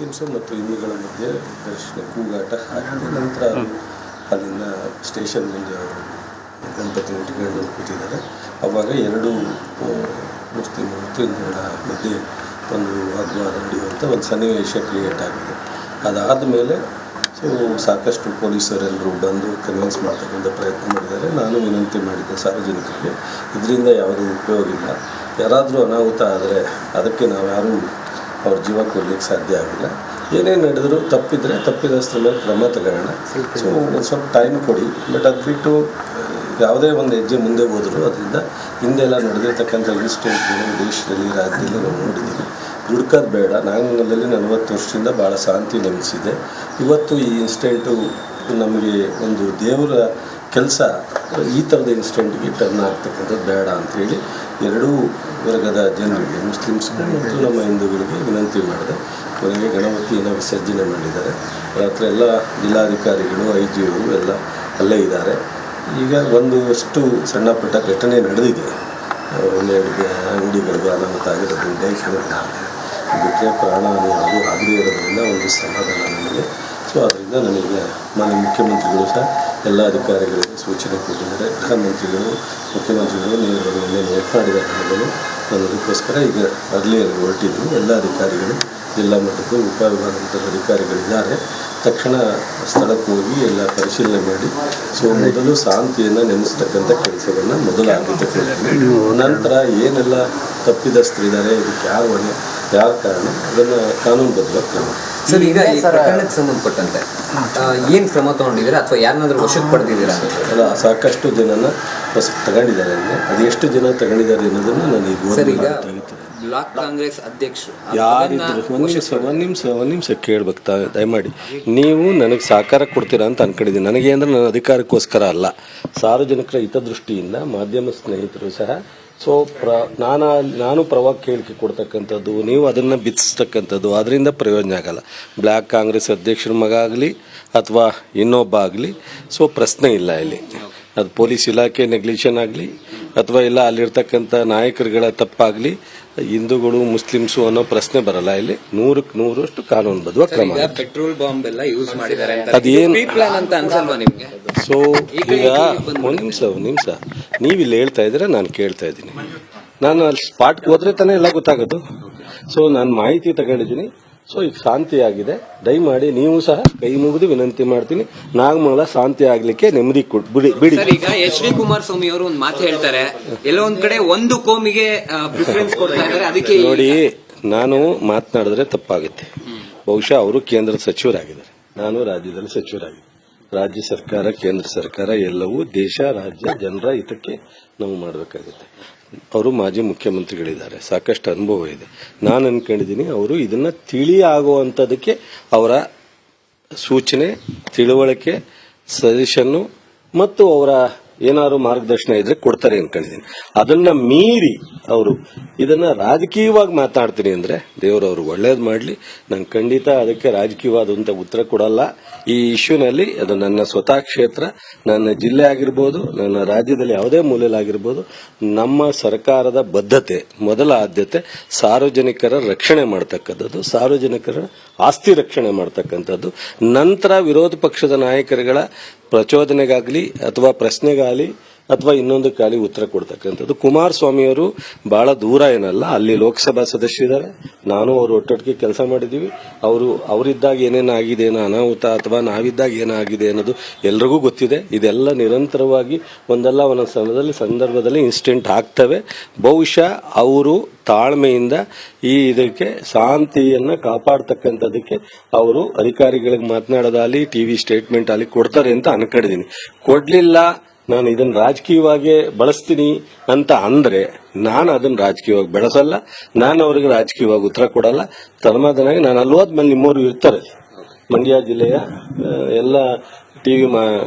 Muslims ಮತ್ತು ಹಿಂದೂಗಳ ಮಧ್ಯೆ ಘರ್ಷಣೆ ಕೂಗಾಟ ಆಗಿದೆ. ನಂತರ ಅಲ್ಲಿನ ಸ್ಟೇಷನ್ ಮುಂದೆ ಅವರು ಗಣಪತಿ ಇಟ್ಕೊಂಡು ಕೂತಿದ್ದಾರೆ. ಆವಾಗ ಎರಡು ಮುಸ್ಲಿಂ ಮತ್ತು ಹಿಂದೂಗಳ ಮಧ್ಯೆ ಒಂದು ವಾಗ್ವಾದ ನಡೆಯುವಂಥ ಒಂದು ಸನ್ನಿವೇಶ ಕ್ರಿಯೇಟ್ ಆಗಿದೆ. ಅದಾದ ಮೇಲೆ ಸಾಕಷ್ಟು ಪೊಲೀಸರೆಲ್ಲರೂ ಬಂದು ಕನ್ವಿನ್ಸ್ ಮಾಡ್ತಕ್ಕಂಥ ಪ್ರಯತ್ನ ಮಾಡಿದ್ದಾರೆ. ನಾನು ವಿನಂತಿ ಮಾಡಿದ್ದೆ ಸಾರ್ವಜನಿಕರಿಗೆ, ಇದರಿಂದ ಯಾವುದೂ ಉಪಯೋಗ ಇಲ್ಲ. ಯಾರಾದರೂ ಅನಾಹುತ ಆದರೆ ಅದಕ್ಕೆ ನಾವು ಯಾರೂ ಅವ್ರ ಜೀವ ಕೊಡಲಿಕ್ಕೆ ಸಾಧ್ಯ ಆಗಿಲ್ಲ. ಏನೇನು ನಡೆದರೂ ತಪ್ಪಿದರೆ ತಪ್ಪಿದಷ್ಟರ ಮೇಲೆ ಕ್ರಮ ತಗೊಳ್ಳೋಣ. ಒಂದು ಸ್ವಲ್ಪ ಟೈಮ್ ಕೊಡಿ. ಬಟ್ ಅದು ಬಿಟ್ಟು ಯಾವುದೇ ಒಂದು ಹೆಜ್ಜೆ ಮುಂದೆ ಹೋದರೂ ಅದರಿಂದ ಹಿಂದೆಲ್ಲ ನಡೆದಿರ್ತಕ್ಕಂಥ ಇನ್ಸಿಡೆಂಟ್ಗಳು ದೇಶದಲ್ಲಿ ರಾಜ್ಯದಲ್ಲಿ ನಾವು ನೋಡಿದ್ದೀವಿ. ಹುಡ್ಕೋದು ಬೇಡ. ನಾಂಗಲದಲ್ಲಿ 40 ವರ್ಷದಿಂದ ಭಾಳ ಶಾಂತಿ ನೆಲೆಸಿದೆ. ಇವತ್ತು ಈ ಇನ್ಸಿಡೆಂಟು ನಮಗೆ ಒಂದು ದೇವರ ಕೆಲಸ ಈ ಥರದ ಇನ್ಸಿಡೆಂಟ್ಗೆ ಟರ್ನ್ ಆಗ್ತಕ್ಕಂಥದ್ದು ಬೇಡ ಅಂಥೇಳಿ ಎರಡೂ ವರ್ಗದ ಜನರಿಗೆ, ಮುಸ್ಲಿಮ್ಸ್ಗಳು ಮತ್ತು ನಮ್ಮ ಹಿಂದೂಗಳಿಗೆ ವಿನಂತಿ ಮಾಡಿದೆ. ಕೊನೆಗೆ ಗಣಪತಿಯನ್ನು ವಿಸರ್ಜನೆ ಮಾಡಿದ್ದಾರೆ. ರಾತ್ರಿ ಎಲ್ಲ ಜಿಲ್ಲಾಧಿಕಾರಿಗಳು, IGO ಎಲ್ಲ ಅಲ್ಲೇ ಇದ್ದಾರೆ. ಈಗ ಒಂದಷ್ಟು ಸಣ್ಣ ಪುಟ್ಟ ಘಟನೆ ನಡೆದಿದೆ. ಒಂದೆರಡು ಅಂಗಡಿಗಳಿಗೆ ಅನಾಹುತ ಆಗಿರೋದ್ರಿಂದ ಬಿಟ್ಟರೆ ಪ್ರಾಣಹಾನಿ ಹಾಗೂ ಆಗದೇ ಇರೋದ್ರಿಂದ ಒಂದು ಸಮಾಧಾನ ನನಗೆ. ಅದರಿಂದ ನನಗೆ ಮಾನ್ಯ ಮುಖ್ಯಮಂತ್ರಿಗಳು ಸಹ ಎಲ್ಲ ಅಧಿಕಾರಿಗಳಿಗೆ ಸೂಚನೆ ಕೊಟ್ಟಿದ್ದಾರೆ. ಗೃಹ ಮಂತ್ರಿಗಳು, ಮುಖ್ಯಮಂತ್ರಿಗಳು ನೇರವಾಗಿ ನೋಟ್ ಮಾಡಿದ ಹಣಗಳು ನಾನು ಅದಕ್ಕೋಸ್ಕರ ಈಗ ಅರ್ಲಿಯಲ್ಲಿ ಹೊರಟಿದ್ರು. ಎಲ್ಲ ಅಧಿಕಾರಿಗಳು, ಜಿಲ್ಲಾ ಮಟ್ಟದ ಉಪವಿಭಾಗ ಮಟ್ಟದ ಅಧಿಕಾರಿಗಳಿದ್ದಾರೆ. ತಕ್ಷಣ ಸ್ಥಳಕ್ಕೆ ಹೋಗಿ ಎಲ್ಲ ಪರಿಶೀಲನೆ ಮಾಡಿ ಮೊದಲು ಶಾಂತಿಯನ್ನು ನೆನೆಸ್ತಕ್ಕಂಥ ಕೆಲಸವನ್ನು ಮೊದಲು ಆಗಿರ್ತಕ್ಕಂಥ ನಂತರ ಏನೆಲ್ಲ ತಪ್ಪಿದಸ್ಥರಿದ್ದಾರೆ, ಇದಕ್ಕೆ ಯಾರು ಹೊಣೆ, ಯಾರ ಕಾರಣ, ಅದನ್ನು ಕಾನೂನುಬದ್ಧ ಕ್ರಮ. ಸರ್, ಈಗ ಈ ಪ್ರಕರಣಕ್ಕೆ ಸಂಬಂಧಪಟ್ಟಂತೆ ಏನು ಕ್ರಮ ತಗೊಂಡಿದ್ದೀರಾ ಅಥವಾ ಯಾರನ್ನಾದ್ರೂ ವಶಕ್ಕೆ ಪಡೆದಿದ್ದೀರಾ? ಅಲ್ಲ, ಸಾಕಷ್ಟು ಜನನ ವಶಕ್ಕೆ ತಗೊಂಡಿದ್ದಾರೆ. ಅದು ಎಷ್ಟು ಜನ ತಗೊಂಡಿದ್ದಾರೆ ಅನ್ನೋದನ್ನು ನಾನು ಈಗ ಬ್ಲಾಕ್ ಕಾಂಗ್ರೆಸ್ ಅಧ್ಯಕ್ಷರು ಯಾರಿದ್ರು ಒಂದು ನಿಮಿಷ ಕೇಳ್ಬೇಕು ದಯಮಾಡಿ. ನೀವು ನನಗೆ ಸಹಕಾರ ಕೊಡ್ತೀರಾ ಅಂತ ಅನ್ಕೊಂಡಿದ್ದೀನಿ. ನನಗೆ ಅಂದರೆ ನನ್ನ ಅಧಿಕಾರಕ್ಕೋಸ್ಕರ ಅಲ್ಲ, ಸಾರ್ವಜನಿಕರ ಹಿತದೃಷ್ಟಿಯಿಂದ ಮಾಧ್ಯಮ ಸ್ನೇಹಿತರು ಸಹ ನಾನು ಪ್ರವಾಗ ಕೇಳಿಕೆ ಕೊಡ್ತಕ್ಕಂಥದ್ದು, ನೀವು ಅದನ್ನು ಬಿತ್ತಿಸ್ತಕ್ಕಂಥದ್ದು, ಅದರಿಂದ ಪ್ರಯೋಜನ ಆಗಲ್ಲ. ಬ್ಲಾಕ್ ಕಾಂಗ್ರೆಸ್ ಅಧ್ಯಕ್ಷರ ಮಗ ಆಗಲಿ ಅಥವಾ ಇನ್ನೊಬ್ಬ ಆಗಲಿ ಪ್ರಶ್ನೆ ಇಲ್ಲ ಇಲ್ಲಿ. ಅದು ಪೊಲೀಸ್ ಇಲಾಖೆ ನೆಗ್ಲಿಷನ್ ಆಗಲಿ ಅಥವಾ ಇಲ್ಲ ಅಲ್ಲಿರ್ತಕ್ಕಂಥ ನಾಯಕರುಗಳ ತಪ್ಪಾಗಲಿ, ಹಿಂದೂಗಳು ಮುಸ್ಲಿಮ್ಸು ಅನ್ನೋ ಪ್ರಶ್ನೆ ಬರಲ್ಲ ಇಲ್ಲಿ. 100ಕ್ಕೆ 100ರಷ್ಟು ಕಾನೂನುಬದ್ಧ ಕ್ರಮ. ಪೆಟ್ರೋಲ್ ಬಾಂಬ್ ಎಲ್ಲ ಯೂಸ್ ಮಾಡಿದ್ದಾರೆ, ಅದೇನು ಅಂತ ಅನ್ಸಲ್ವಾ ನಿಮಗೆ? ಈಗ ಒಂದು ನಿಮಿಷ ನೀವು ಇಲ್ಲಿ ಹೇಳ್ತಾ ಇದ್ದೀರಾ, ನಾನು ಕೇಳ್ತಾ ಇದ್ದೀನಿ. ನಾನು ಅಲ್ಲಿ ಸ್ಪಾಟ್ಗೆ ಹೋದ್ರೆ ತಾನೇ ಎಲ್ಲ ಗೊತ್ತಾಗೋದು. ನಾನು ಮಾಹಿತಿ ತಗೊಂಡಿದ್ದೀನಿ. ಈಗ ಶಾಂತಿ ಆಗಿದೆ. ದಯಮಾಡಿ ನೀವು ಸಹ ಕೈ ಮುಗಿದು ವಿನಂತಿ ಮಾಡ್ತೀನಿ, ನಾಗಮಂಗಲ ಶಾಂತಿ ಆಗ್ಲಿಕ್ಕೆ ನೆಮ್ಮದಿ ಬಿಡಿ. ಈಗ HD ಕುಮಾರಸ್ವಾಮಿ ಅವರು ಒಂದು ಮಾತು ಹೇಳ್ತಾರೆ, ಎಲ್ಲೋ ಒಂದ್ ಕಡೆ ಒಂದು ಕೋಮಿಗೆ ಪ್ರಿಫರೆನ್ಸ್ ಕೊಡ್ತಾ ಇದ್ದಾರೆ. ಅದಕ್ಕೆ ನೋಡಿ, ನಾನು ಮಾತನಾಡಿದ್ರೆ ತಪ್ಪಾಗುತ್ತೆ. ಬಹುಶಃ ಅವರು ಕೇಂದ್ರ ಸಚಿವರಾಗಿದ್ದಾರೆ, ನಾನು ರಾಜ್ಯದಲ್ಲಿ ಸಚಿವರಾಗಿದ್ದೆ. ರಾಜ್ಯ ಸರ್ಕಾರ, ಕೇಂದ್ರ ಸರ್ಕಾರ ಎಲ್ಲವೂ ದೇಶ, ರಾಜ್ಯ, ಜನರ ಹಿತಕ್ಕೆ ನಾವು ಮಾಡಬೇಕಾಗುತ್ತೆ. ಅವರು ಮಾಜಿ ಮುಖ್ಯಮಂತ್ರಿಗಳಿದ್ದಾರೆ, ಸಾಕಷ್ಟು ಅನುಭವ ಇದೆ. ನಾನು ಅನ್ಕೊಂಡಿದ್ದೀನಿ ಅವರು ಇದನ್ನ ಆಗುವಂಥದ್ದಕ್ಕೆ ಅವರ ಸೂಚನೆ, ತಿಳುವಳಿಕೆ, ಸಜೆಷನ್ನು ಮತ್ತು ಅವರ ಏನಾದ್ರು ಮಾರ್ಗದರ್ಶನ ಇದ್ರೆ ಕೊಡ್ತಾರೆ ಅನ್ಕೊಂಡಿದ್ದೀನಿ. ಅದನ್ನ ಮೀರಿ ಅವರು ಇದನ್ನ ರಾಜಕೀಯವಾಗಿ ಮಾತಾಡ್ತೀನಿ ಅಂದ್ರೆ ದೇವರು ಅವ್ರಿಗೆ ಒಳ್ಳೇದು ಮಾಡಲಿ. ನಾನು ಖಂಡಿತ ಅದಕ್ಕೆ ರಾಜಕೀಯವಾದಂತ ಉತ್ತರ ಕೊಡಲ್ಲ. ಈ ಇಶ್ಯೂನಲ್ಲಿ ಅದು ನನ್ನ ಸ್ವತಃ ಕ್ಷೇತ್ರ, ನನ್ನ ಜಿಲ್ಲೆ ಆಗಿರ್ಬೋದು, ನನ್ನ ರಾಜ್ಯದಲ್ಲಿ ಯಾವುದೇ ಮೂಲೆಯಲ್ಲಾಗಿರ್ಬೋದು, ನಮ್ಮ ಸರ್ಕಾರದ ಬದ್ಧತೆ, ಮೊದಲ ಆದ್ಯತೆ ಸಾರ್ವಜನಿಕರ ರಕ್ಷಣೆ ಮಾಡ್ತಕ್ಕಂಥದ್ದು, ಸಾರ್ವಜನಿಕರ ಆಸ್ತಿ ರಕ್ಷಣೆ ಮಾಡ್ತಕ್ಕಂಥದ್ದು. ನಂತರ ವಿರೋಧ ಪಕ್ಷದ ನಾಯಕರುಗಳ ಪ್ರಚೋದನೆಗಾಗಲಿ ಅಥವಾ ಪ್ರಶ್ನೆಗಾಗಲಿ ಅಥವಾ ಇನ್ನೊಂದಕ್ಕಾಗಲಿ ಉತ್ತರ ಕೊಡ್ತಕ್ಕಂಥದ್ದು. ಕುಮಾರಸ್ವಾಮಿಯವರು ಬಹಳ ದೂರ ಏನಲ್ಲ, ಅಲ್ಲಿ ಲೋಕಸಭಾ ಸದಸ್ಯರಿದ್ದಾರೆ, ನಾನು ಅವರು ಒಟ್ಟೊಟ್ಟಿಗೆ ಕೆಲಸ ಮಾಡಿದ್ದೀವಿ. ಅವರಿದ್ದಾಗ ಏನೇನಾಗಿದೆ ಏನೋ ಅನಾಹುತ ಅಥವಾ ನಾವಿದ್ದಾಗ ಏನಾಗಿದೆ ಅನ್ನೋದು ಎಲ್ರಿಗೂ ಗೊತ್ತಿದೆ. ಇದೆಲ್ಲ ನಿರಂತರವಾಗಿ ಒಂದಲ್ಲ ಒಂದೊಂದು ಸಂದರ್ಭದಲ್ಲಿ ಇನ್ಸಿಡೆಂಟ್ ಆಗ್ತವೆ. ಬಹುಶಃ ಅವರು ತಾಳ್ಮೆಯಿಂದ ಇದಕ್ಕೆ ಶಾಂತಿಯನ್ನ ಕಾಪಾಡ್ತಕ್ಕಂಥದ್ದಕ್ಕೆ ಅವರು ಅಧಿಕಾರಿಗಳಿಗೆ ಮಾತನಾಡೋದಾಗಲಿ, ಟಿವಿ ಸ್ಟೇಟ್ಮೆಂಟ್ ಆಗಲಿ ಕೊಡ್ತಾರೆ ಅಂತ ಅನ್ಕೊಂಡಿದ್ದೀನಿ. ಕೊಡ್ಲಿಲ್ಲ, ನಾನು ಇದನ್ನ ರಾಜಕೀಯವಾಗಿ ಬಳಸ್ತೀನಿ ಅಂತ ಅಂದ್ರೆ ನಾನು ಅದನ್ನ ರಾಜಕೀಯವಾಗಿ ಬೆಳೆಸಲ್ಲ. ನಾನು ಅವರಿಗೆ ರಾಜಕೀಯವಾಗಿ ಉತ್ತರ ಕೊಡಲ್ಲ. ಸಮಾಧಾನಾಗಿ ನಾನು ಅಲ್ಲಿ ಹೋದ್ಮೇಲೆ ನಿಮ್ಮವರು ಇರ್ತಾರೆ, ಮಂಡ್ಯ ಜಿಲ್ಲೆಯ ಎಲ್ಲ ಟಿವಿ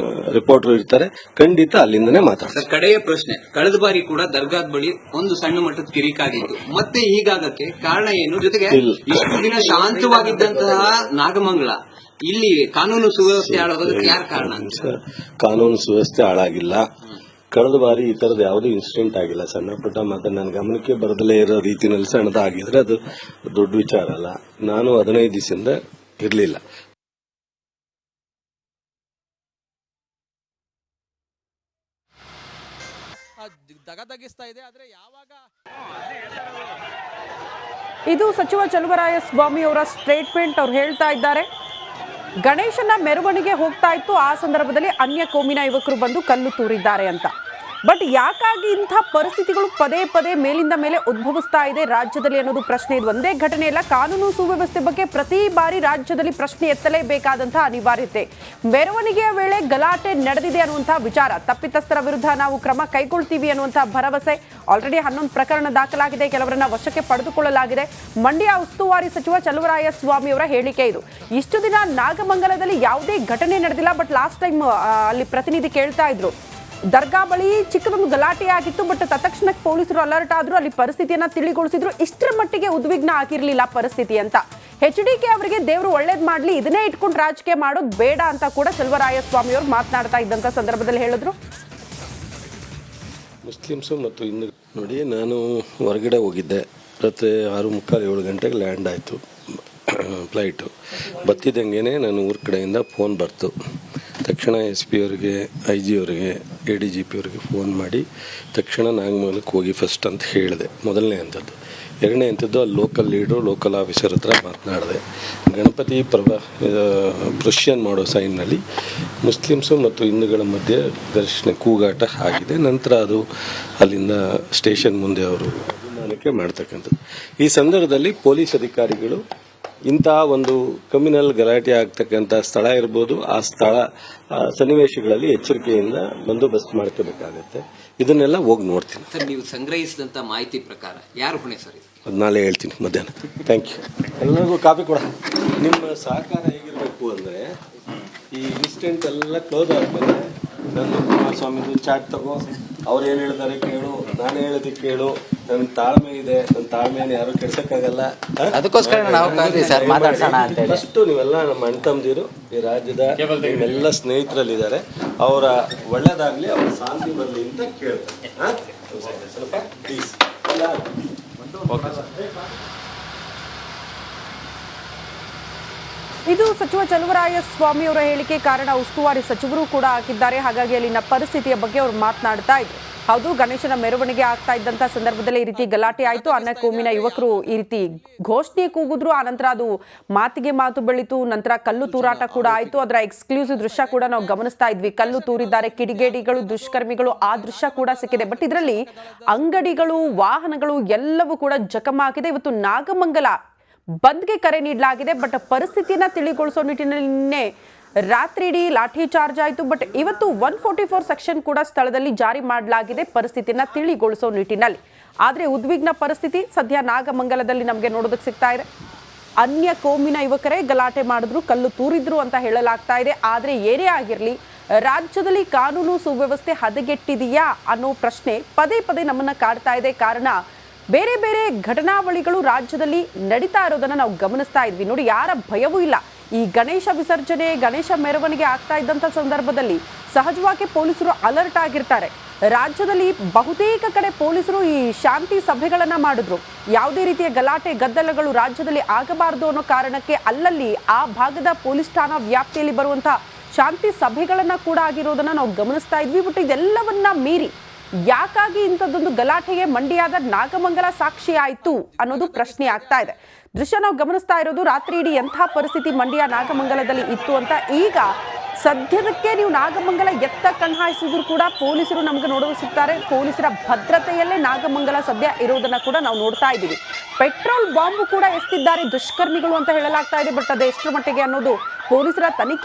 ರಿಪೋರ್ಟರ್ ಇರ್ತಾರೆ, ಖಂಡಿತ ಅಲ್ಲಿಂದನೇ ಮಾತಾಡ್ತಾರೆ. ಕಡೆಯ ಪ್ರಶ್ನೆ, ಕಳೆದ ಬಾರಿ ಕೂಡ ದರ್ಗಾದ ಬಳಿ ಒಂದು ಸಣ್ಣ ಮಟ್ಟದ ಕಿರಿಕಾಗಿತ್ತು, ಮತ್ತೆ ಹೀಗಾಗಕ್ಕೆ ಕಾರಣ ಏನು? ಜೊತೆಗೆ ಇಷ್ಟು ದಿನ ಶಾಂತವಾಗಿದ್ದಂತಹ ನಾಗಮಂಗಲ ಇಲ್ಲಿ ಕಾನೂನು ಸುವ್ಯವಸ್ಥೆ ಹಾಳಾಗೋದಕ್ಕೆ ಯಾರು ಕಾರಣ? ಕಾನೂನು ಸುವ್ಯವಸ್ಥೆ ಹಾಳಾಗಿಲ್ಲ. ಕಳೆದ ಬಾರಿ ಈ ಥರದ್ದು ಯಾವುದೂ ಇನ್ಸಿಡೆಂಟ್ ಆಗಿಲ್ಲ. ಸಣ್ಣ ಪುಟ್ಟ ಮಾತ್ರ ನನ್ನ ಗಮನಕ್ಕೆ ಬರದಲ್ಲೇ ಇರೋ ರೀತಿಯಲ್ಲಿ ಸಣ್ಣದಾಗಿದ್ರೆ ಅದು ದೊಡ್ಡ ವಿಚಾರ ಅಲ್ಲ. ನಾನು 15 ದಿವಸದಿಂದ ಇರಲಿಲ್ಲ. ಇದು ಸಚಿವ ಚಲುವರಾಯಸ್ವಾಮಿ ಅವರ ಸ್ಟೇಟ್ಮೆಂಟ್. ಅವ್ರು ಹೇಳ್ತಾ ಇದ್ದಾರೆ, ಗಣೇಶನ ಮೆರವಣಿಗೆ ಹೋಗ್ತಾ ಇತ್ತು, ಆ ಸಂದರ್ಭದಲ್ಲಿ ಅನ್ಯ ಕೋಮಿನ ಯುವಕರು ಬಂದು ಕಲ್ಲು ತೂರಿದ್ದಾರೆ ಅಂತ. ಬಟ್ ಯಾಕಾಗಿ ಇಂಥ ಪರಿಸ್ಥಿತಿಗಳು ಪದೇ ಪದೇ ಮೇಲಿಂದ ಮೇಲೆ ಉದ್ಭವಿಸ್ತಾ ಇದೆ ರಾಜ್ಯದಲ್ಲಿ ಅನ್ನೋದು ಪ್ರಶ್ನೆ. ಇದು ಒಂದೇ ಘಟನೆ ಇಲ್ಲ, ಕಾನೂನು ಸುವ್ಯವಸ್ಥೆ ಬಗ್ಗೆ ಪ್ರತಿ ಬಾರಿ ರಾಜ್ಯದಲ್ಲಿ ಪ್ರಶ್ನೆ ಎತ್ತಲೇಬೇಕಾದಂತಹ ಅನಿವಾರ್ಯತೆ. ಮೆರವಣಿಗೆಯ ವೇಳೆ ಗಲಾಟೆ ನಡೆದಿದೆ ಅನ್ನುವಂತಹ ವಿಚಾರ, ತಪ್ಪಿತಸ್ಥರ ವಿರುದ್ಧ ನಾವು ಕ್ರಮ ಕೈಗೊಳ್ತೀವಿ ಅನ್ನುವಂತಹ ಭರವಸೆ. ಆಲ್ರೆಡಿ 11 ಪ್ರಕರಣ ದಾಖಲಾಗಿದೆ, ಕೆಲವರನ್ನ ವಶಕ್ಕೆ ಪಡೆದುಕೊಳ್ಳಲಾಗಿದೆ. ಮಂಡ್ಯ ಉಸ್ತುವಾರಿ ಸಚಿವ ಚಲುವರಾಯಸ್ವಾಮಿ ಅವರ ಹೇಳಿಕೆ ಇದು. ಇಷ್ಟು ದಿನ ನಾಗಮಂಗಲದಲ್ಲಿ ಯಾವುದೇ ಘಟನೆ ನಡೆದಿಲ್ಲ, ಬಟ್ ಲಾಸ್ಟ್ ಟೈಮ್ ಅಲ್ಲಿ ಪ್ರತಿನಿಧಿ ಕೇಳ್ತಾ ಇದ್ರು, ದರ್ಗಾ ಬಳಿ ಚಿಕ್ಕದೊಂದು ಗಲಾಟೆ ಆಗಿತ್ತು, ಬಟ್ ತತ್ಕ್ಷಣಕ್ಕೆ ಪೊಲೀಸರು ಅಲರ್ಟ್ ಆದ್ರು, ಅಲ್ಲಿ ಪರಿಸ್ಥಿತಿಯನ್ನ ತಿಳಿಗೊಳಿಸಿದ್ರು. ಇಷ್ಟರ ಮಟ್ಟಿಗೆ ಉದ್ವಿಗ್ನ ಆಗಿರ್ಲಿಲ್ಲ ಪರಿಸ್ಥಿತಿ ಅಂತ. HDK ಅವರಿಗೆ ದೇವರು ಒಳ್ಳೇದ್ ಮಾಡ್ಲಿ, ಇದನ್ನೇ ಇಟ್ಕೊಂಡು ರಾಜಕೀಯ ಮಾಡೋದು ಬೇಡ ಅಂತ ಕೂಡ ಚಲುವರಾಯಸ್ವಾಮಿ ಅವರು ಮಾತನಾಡ್ತಾ ಇದ್ದಂತ ಸಂದರ್ಭದಲ್ಲಿ ಹೇಳಿದ್ರು. ಮುಸ್ಲಿಮ್ಸು ಮತ್ತು ಹಿಂದೂ ನೋಡಿ, ನಾನು ಹೊರಗಡೆ ಹೋಗಿದ್ದೆ, ರಾತ್ರಿ 6:45-7 ಗಂಟೆಗೆ ಲ್ಯಾಂಡ್ ಆಯಿತು ಫ್ಲೈಟು. ಬತ್ತಿದ್ದಂಗೆ ನಾನು ಊರ ಕಡೆಯಿಂದ ಫೋನ್ ಬರ್ತು. ತಕ್ಷಣ SP ಅವರಿಗೆ, IG ಅವರಿಗೆ, ADGP ಅವರಿಗೆ ಫೋನ್ ಮಾಡಿ ತಕ್ಷಣ ನಾಗಮಂಗಲಕ್ಕೆ ಹೋಗಿ ಫಸ್ಟ್ ಅಂತ ಹೇಳಿದೆ. ಮೊದಲನೇ ಅಂಥದ್ದು. ಎರಡನೇ ಅಂಥದ್ದು ಅಲ್ಲಿ ಲೋಕಲ್ ಲೀಡ್ರು, ಲೋಕಲ್ ಆಫೀಸರ್ ಹತ್ರ ಮಾತನಾಡಿದೆ. ಗಣಪತಿ ಪ್ರೊಸಿಷನ್ ಮಾಡೋ ಸೈನ್ನಲ್ಲಿ ಮುಸ್ಲಿಮ್ಸು ಮತ್ತು ಹಿಂದೂಗಳ ಮಧ್ಯೆ ಘರ್ಷಣೆ, ಕೂಗಾಟ ಆಗಿದೆ. ನಂತರ ಅದು ಅಲ್ಲಿಂದ ಸ್ಟೇಷನ್ ಮುಂದೆ ಅವರು ಅಭಿಮಾನಕ್ಕೆ ಮಾಡ್ತಕ್ಕಂಥದ್ದು. ಈ ಸಂದರ್ಭದಲ್ಲಿ ಪೊಲೀಸ್ ಅಧಿಕಾರಿಗಳು ಇಂಥ ಒಂದು ಕಮ್ಯುನಲ್ ಗಲಾಟೆ ಆಗ್ತಕ್ಕಂಥ ಸ್ಥಳ ಇರ್ಬೋದು, ಆ ಸ್ಥಳ ಸನ್ನಿವೇಶಗಳಲ್ಲಿ ಎಚ್ಚರಿಕೆಯಿಂದ ಬಂದೋಬಸ್ತ್ ಮಾಡ್ಕೋಬೇಕಾಗತ್ತೆ. ಇದನ್ನೆಲ್ಲ ಹೋಗಿ ನೋಡ್ತೀನಿ. ಸರ್, ನೀವು ಸಂಗ್ರಹಿಸಿದಂತ ಮಾಹಿತಿ ಪ್ರಕಾರ ಯಾರು ಹೊಣೆ ಸರ್? ಅದು ನಾಳೆ ಹೇಳ್ತೀನಿ ಮಧ್ಯಾಹ್ನ. Thank you. ಎಲ್ಲರಿಗೂ ಕಾಪಿ ಕೊಡ. ನಿಮ್ಮ ಸಹಕಾರ ಹೇಗಿರಬೇಕು ಅಂದರೆ, ಈ ಇನ್ಸಿಡೆಂಟ್ ಎಲ್ಲ ಕ್ಲೋಸ್ ಆದಮೇಲೆ ನಂದು ಕುಮಾರಸ್ವಾಮಿದು ಚಾಟ್ ತಗೋ, ಅವ್ರು ಏನು ಹೇಳಿದಾರೆ ಕೇಳು, ನಾನು ಹೇಳೋದಕ್ಕೆ ಕೇಳು. ನನ್ನ ತಾಳ್ಮೆ ಇದೆ, ನನ್ನ ತಾಳ್ಮೆಯನ್ನು ಯಾರು ಕೆಡ್ಸಕ್ಕಾಗಲ್ಲ. ಅದಕ್ಕೋಸ್ಕರ ನಾವು ಮಾತಾಡ್ಸೋಣ ಅಂತ ಹೇಳಿ. ಫಸ್ಟು ನೀವೆಲ್ಲ ನಮ್ಮ ಅಣ್ಣ ತಮ್ಮದಿರು, ಈ ರಾಜ್ಯದ ನಿಮ್ಮೆಲ್ಲ ಸ್ನೇಹಿತರಲ್ಲಿದ್ದಾರೆ, ಅವರ ಒಳ್ಳೇದಾಗಲಿ, ಅವರ ಶಾಂತಿ ಬರಲಿ ಅಂತ ಕೇಳ್ತಾರೆ. ಸ್ವಲ್ಪ ಪ್ಲೀಸ್. Okay sir. ಇದು ಸಚಿವ ಚಲುವರಾಯಸ್ವಾಮಿ ಅವರ ಹೇಳಿಕೆ. ಕಾರಣ ಉಸ್ತುವಾರಿ ಸಚಿವರು ಕೂಡ ಹಾಕಿದ್ದಾರೆ, ಹಾಗಾಗಿ ಅಲ್ಲಿನ ಪರಿಸ್ಥಿತಿಯ ಬಗ್ಗೆ ಅವರು ಮಾತನಾಡ್ತಾ ಇದ್ರು. ಹೌದು, ಗಣೇಶನ ಮೆರವಣಿಗೆ ಆಗ್ತಾ ಇದ್ದಂತ ಸಂದರ್ಭದಲ್ಲಿ ಈ ರೀತಿ ಗಲಾಟೆ ಆಯಿತು. ಅನ್ನ ಕೋಮಿನ ಯುವಕರು ಈ ರೀತಿ ಘೋಷಣೆ ಕೂಗಿದ್ರು. ಆನಂತರ ಅದು ಮಾತಿಗೆ ಮಾತು ಬೆಳೀತು. ನಂತರ ಕಲ್ಲು ತೂರಾಟ ಕೂಡ ಆಯಿತು. ಅದರ ಎಕ್ಸ್ಕ್ಲೂಸಿವ್ ದೃಶ್ಯ ಕೂಡ ನಾವು ಗಮನಿಸ್ತಾ ಇದ್ವಿ. ಕಲ್ಲು ತೂರಿದ್ದಾರೆ ಕಿಡಿಗೇಡಿಗಳು, ದುಷ್ಕರ್ಮಿಗಳು, ಆ ದೃಶ್ಯ ಕೂಡ ಸಿಕ್ಕಿದೆ. ಬಟ್ ಇದರಲ್ಲಿ ಅಂಗಡಿಗಳು, ವಾಹನಗಳು ಎಲ್ಲವೂ ಕೂಡ ಜಖಮಾಗಿದೆ. ಇವತ್ತು ನಾಗಮಂಗಲ ಬಂದ್ಗೆ ಕರೆ ನೀಡಲಾಗಿದೆ. ಬಟ್ ಪರಿಸ್ಥಿತಿಯನ್ನ ತಿಳಿಗೊಳಿಸೋ ನಿಟ್ಟಿನಲ್ಲಿ ರಾತ್ರಿ ಇಡೀ ಲಾಠಿ ಚಾರ್ಜ್ ಆಯಿತು. ಬಟ್ ಇವತ್ತು 144 ಸೆಕ್ಷನ್ ಕೂಡ ಸ್ಥಳದಲ್ಲಿ ಜಾರಿ ಮಾಡಲಾಗಿದೆ ಪರಿಸ್ಥಿತಿಯನ್ನ ತಿಳಿಗೊಳಿಸೋ ನಿಟ್ಟಿನಲ್ಲಿ. ಆದರೆ ಉದ್ವಿಗ್ನ ಪರಿಸ್ಥಿತಿ ಸದ್ಯ ನಾಗಮಂಗಲದಲ್ಲಿ ನಮಗೆ ನೋಡೋದಕ್ಕೆ ಸಿಗ್ತಾ ಇದೆ. ಅನ್ಯ ಕೋಮಿನ ಯುವಕರೇ ಗಲಾಟೆ ಮಾಡಿದ್ರು, ಕಲ್ಲು ತೂರಿದ್ರು ಅಂತ ಹೇಳಲಾಗ್ತಾ ಇದೆ. ಆದರೆ ಏನೇ ಆಗಿರಲಿ, ರಾಜ್ಯದಲ್ಲಿ ಕಾನೂನು ಸುವ್ಯವಸ್ಥೆ ಹದಗೆಟ್ಟಿದೆಯಾ ಅನ್ನೋ ಪ್ರಶ್ನೆ ಪದೇ ಪದೇ ನಮ್ಮನ್ನ ಕಾಡ್ತಾ ಇದೆ. ಕಾರಣ ಬೇರೆ ಬೇರೆ ಘಟನಾವಳಿಗಳು ರಾಜ್ಯದಲ್ಲಿ ನಡೀತಾ ಇರೋದನ್ನ ನಾವು ಗಮನಿಸ್ತಾ ಇದ್ವಿ. ನೋಡಿ, ಯಾರ ಭಯವೂ ಇಲ್ಲ. ಈ ಗಣೇಶ ವಿಸರ್ಜನೆ, ಗಣೇಶ ಮೆರವಣಿಗೆ ಆಗ್ತಾ ಇದ್ದಂಥ ಸಂದರ್ಭದಲ್ಲಿ ಸಹಜವಾಗಿ ಪೊಲೀಸರು ಅಲರ್ಟ್ ಆಗಿರ್ತಾರೆ. ರಾಜ್ಯದಲ್ಲಿ ಬಹುತೇಕ ಕಡೆ ಪೊಲೀಸರು ಈ ಶಾಂತಿ ಸಭೆಗಳನ್ನ ಮಾಡಿದ್ರು. ಯಾವುದೇ ರೀತಿಯ ಗಲಾಟೆ ಗದ್ದಲಗಳು ರಾಜ್ಯದಲ್ಲಿ ಆಗಬಾರದು ಅನ್ನೋ ಕಾರಣಕ್ಕೆ ಅಲ್ಲಲ್ಲಿ ಆ ಭಾಗದ ಪೊಲೀಸ್ ಠಾಣಾ ವ್ಯಾಪ್ತಿಯಲ್ಲಿ ಬರುವಂತಹ ಶಾಂತಿ ಸಭೆಗಳನ್ನ ಕೂಡ ಆಗಿರೋದನ್ನ ನಾವು ಗಮನಿಸ್ತಾ ಇದ್ವಿ. ಬಟ್ ಇದೆಲ್ಲವನ್ನ ಮೀರಿ ಯಾಕಾಗಿ ಇಂಥದ್ದೊಂದು ಗಲಾಟೆಗೆ ಮಂಡ್ಯದ ನಾಗಮಂಗಲ ಸಾಕ್ಷಿ ಆಯಿತು ಅನ್ನೋದು ಪ್ರಶ್ನೆ ಆಗ್ತಾ ಇದೆ. ದೃಶ್ಯ ನಾವು ಗಮನಿಸ್ತಾ ಇರೋದು ರಾತ್ರಿ ಇಡೀ ಎಂಥ ಪರಿಸ್ಥಿತಿ ಮಂಡ್ಯ ನಾಗಮಂಗಲದಲ್ಲಿ ಇತ್ತು ಅಂತ. ಈಗ ಸದ್ಯದಕ್ಕೆ ನೀವು ನಾಗಮಂಗಲ ಎತ್ತ ಕಣ್ಹಾಯಿಸಿದ್ರು ಕೂಡ ಪೊಲೀಸರು ನಮಗೆ ನೋಡಲು ಸಿಗ್ತಾರೆ. ಪೊಲೀಸರ ಭದ್ರತೆಯಲ್ಲೇ ನಾಗಮಂಗಲ ಸದ್ಯ ಇರೋದನ್ನ ಕೂಡ ನಾವು ನೋಡ್ತಾ ಇದ್ದೀವಿ. ಪೆಟ್ರೋಲ್ ಬಾಂಬ್ ಕೂಡ ಎಸ್ತಿದ್ದಾರೆ ದುಷ್ಕರ್ಮಿಗಳು ಅಂತ ಹೇಳಲಾಗ್ತಾ ಇದೆ. ಬಟ್ ಅದು ಎಷ್ಟರ ಮಟ್ಟಿಗೆ ಅನ್ನೋದು ಪೊಲೀಸರ ತನಿಖೆ